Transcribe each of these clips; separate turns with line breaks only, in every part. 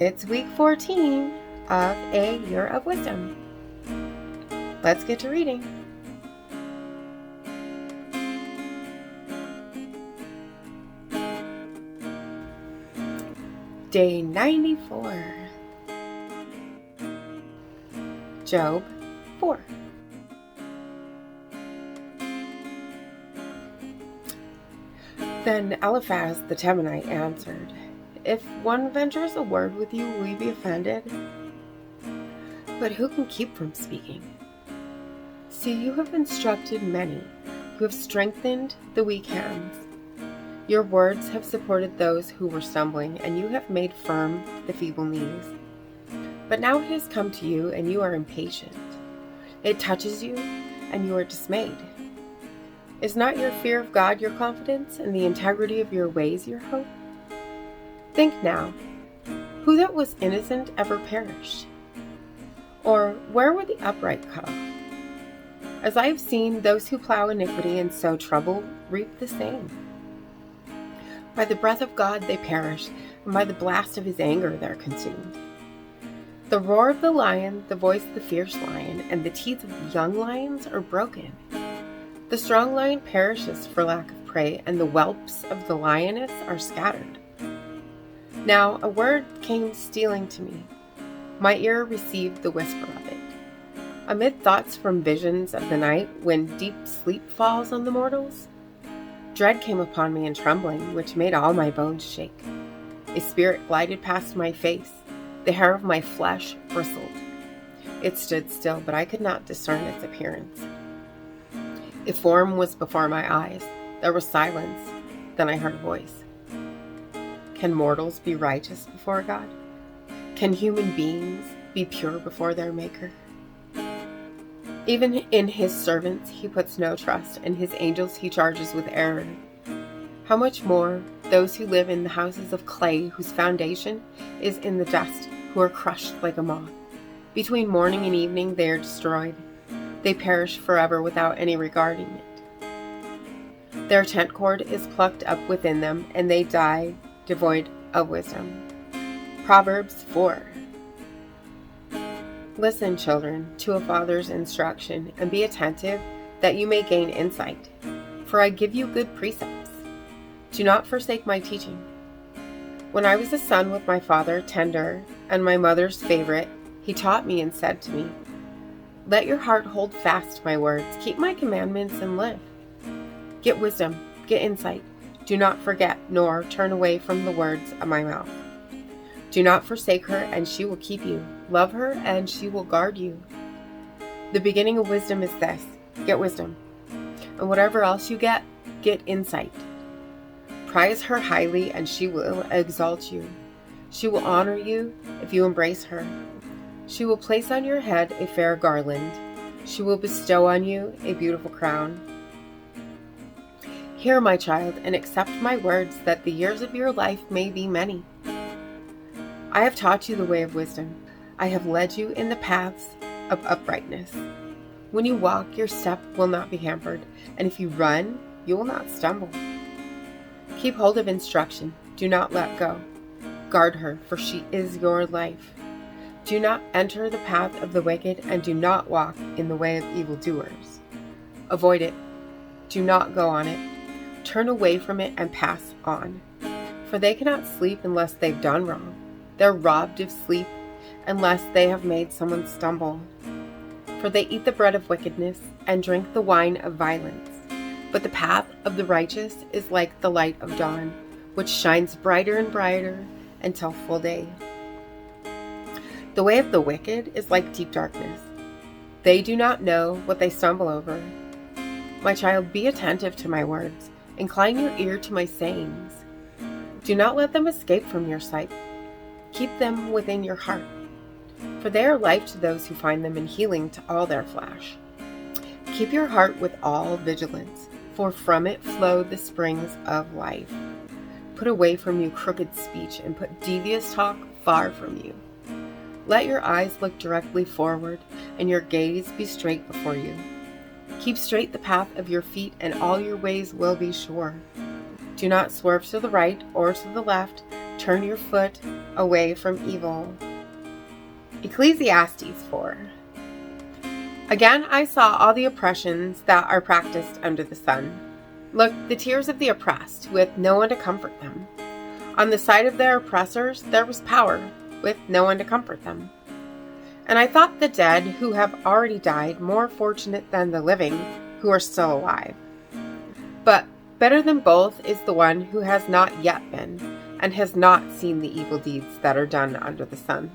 It's week 14 of A Year of Wisdom. Let's get to reading. Day 94. Job 4. Then Eliphaz the Temanite answered, "If one ventures a word with you, will you be offended? But who can keep from speaking? See, you have instructed many, you have strengthened the weak hands. Your words have supported those who were stumbling, and you have made firm the feeble knees. But now it has come to you, and you are impatient. It touches you, and you are dismayed. Is not your fear of God your confidence, and the integrity of your ways your hope? Think now, who that was innocent ever perished? Or where were the upright cut off? As I have seen, those who plow iniquity and sow trouble reap the same. By the breath of God they perish, and by the blast of his anger they are consumed. The roar of the lion, the voice of the fierce lion, and the teeth of the young lions are broken. The strong lion perishes for lack of prey, and the whelps of the lioness are scattered. Now a word came stealing to me. My ear received the whisper of it. Amid thoughts from visions of the night, when deep sleep falls on the mortals, dread came upon me and trembling, which made all my bones shake. A spirit glided past my face. The hair of my flesh bristled. It stood still, but I could not discern its appearance. A form was before my eyes. There was silence. Then I heard a voice. Can mortals be righteous before God? Can human beings be pure before their Maker? Even in his servants he puts no trust, and his angels he charges with error. How much more those who live in the houses of clay, whose foundation is in the dust, who are crushed like a moth. Between morning and evening they are destroyed. They perish forever without any regarding it. Their tent cord is plucked up within them, and they die devoid of wisdom. Proverbs 4. Listen, children, to a father's instruction, and be attentive, that you may gain insight. For I give you good precepts. Do not forsake my teaching. When I was a son with my father, tender, and my mother's favorite, he taught me and said to me, let your heart hold fast my words. Keep my commandments and live. Get wisdom, get insight. Do not forget, nor turn away from the words of my mouth. Do not forsake her, and she will keep you. Love her, and she will guard you. The beginning of wisdom is this: get wisdom. And whatever else you get insight. Prize her highly, and she will exalt you. She will honor you if you embrace her. She will place on your head a fair garland. She will bestow on you a beautiful crown. Hear, my child, and accept my words, that the years of your life may be many. I have taught you the way of wisdom. I have led you in the paths of uprightness. When you walk, your step will not be hampered, and if you run, you will not stumble. Keep hold of instruction. Do not let go. Guard her, for she is your life. Do not enter the path of the wicked, and do not walk in the way of evildoers. Avoid it. Do not go on it. Turn away from it and pass on. For they cannot sleep unless they've done wrong. They're robbed of sleep unless they have made someone stumble. For they eat the bread of wickedness and drink the wine of violence. But the path of the righteous is like the light of dawn, which shines brighter and brighter until full day. The way of the wicked is like deep darkness. They do not know what they stumble over. My child, be attentive to my words. Incline your ear to my sayings. Do not let them escape from your sight. Keep them within your heart, for they are life to those who find them, and healing to all their flesh. Keep your heart with all vigilance, for from it flow the springs of life. Put away from you crooked speech, and put devious talk far from you. Let your eyes look directly forward, and your gaze be straight before you. Keep straight the path of your feet, and all your ways will be sure. Do not swerve to the right or to the left. Turn turn your foot away from evil. Ecclesiastes 4. Again, I saw all the oppressions that are practiced under the sun. Look, the tears of the oppressed, with no one to comfort them. On the side of their oppressors there was power, with no one to comfort them. And I thought the dead who have already died more fortunate than the living who are still alive. But better than both is the one who has not yet been, and has not seen the evil deeds that are done under the sun.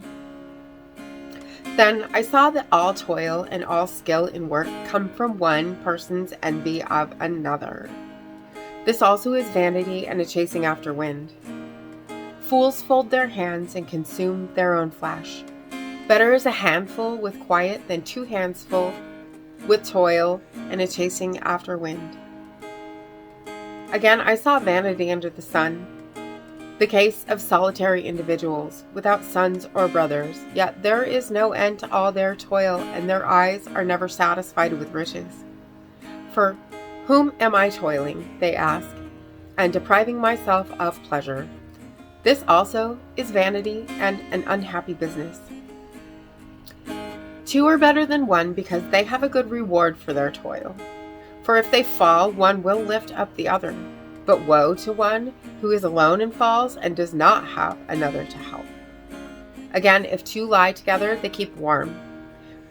Then I saw that all toil and all skill in work come from one person's envy of another. This also is vanity and a chasing after wind. Fools fold their hands and consume their own flesh. Better is a handful with quiet than 2 handsful with toil and a chasing after wind. Again, I saw vanity under the sun, the case of solitary individuals, without sons or brothers, yet there is no end to all their toil, and their eyes are never satisfied with riches. For whom am I toiling, they ask, and depriving myself of pleasure? This also is vanity and an unhappy business. 2 are better than 1 because they have a good reward for their toil. For if they fall, one will lift up the other. But woe to one who is alone and falls and does not have another to help. Again, if 2 lie together, they keep warm.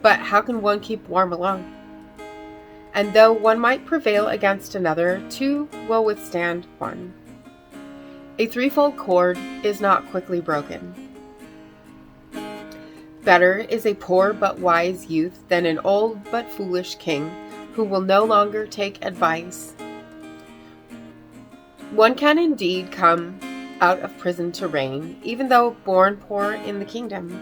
But how can one keep warm alone? And though one might prevail against another, 2 will withstand one. A 3-fold cord is not quickly broken. Better is a poor but wise youth than an old but foolish king who will no longer take advice. One can indeed come out of prison to reign, even though born poor in the kingdom.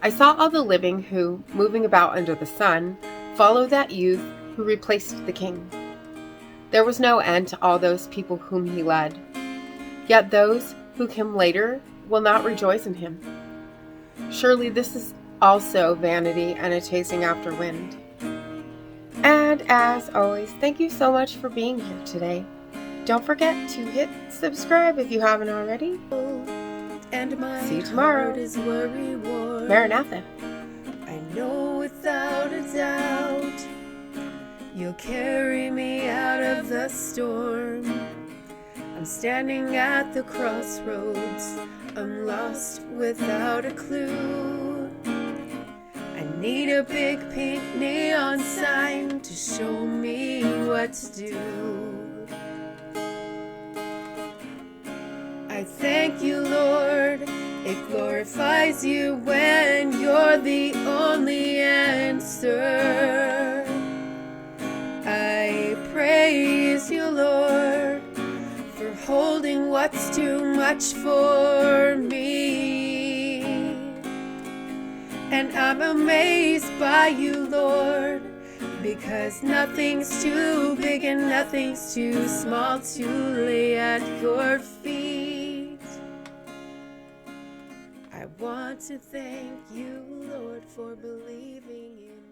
I saw all the living who, moving about under the sun, followed that youth who replaced the king. There was no end to all those people whom he led. Yet those who come later will not rejoice in him. Surely this is also vanity and a chasing after wind. And as always, thank you so much for being here today. Don't forget to hit subscribe if you haven't already.
And my
See you tomorrow.
heart is worry-worn.
Maranatha.
I know without a doubt you'll carry me out of the storm. I'm standing at the crossroads. I'm lost without a clue. I need a big pink neon sign to show me what to do. I thank you, Lord. It glorifies you when you're the only answer. I praise you, Lord, for holding what's too much for me. And I'm amazed by you, Lord, because nothing's too big and nothing's too small to lay at your feet. I want to thank you, Lord, for believing in me.